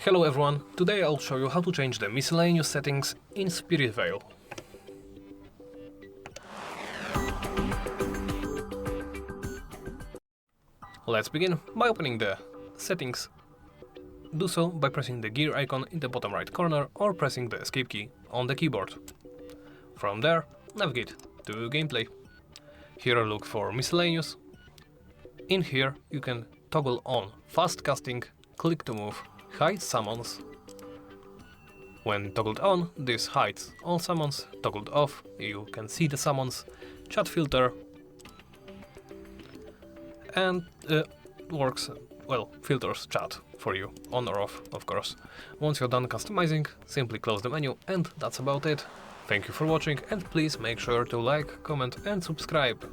Hello everyone, today I'll show you how to change the miscellaneous settings in SpiritVale. Let's begin by opening the settings. Do so by pressing the gear icon in the bottom right corner or pressing the escape key on the keyboard. From there, navigate to gameplay. Here look for miscellaneous. In here you can toggle on fast casting, click to move, hide summons. When toggled on, this hides all summons. Toggled off, you can see the summons, chat filter, and works, well, filters chat for you, on or off, of course. Once you're done customizing, simply close the menu, and that's about it. Thank you for watching, and please make sure to like, comment and subscribe.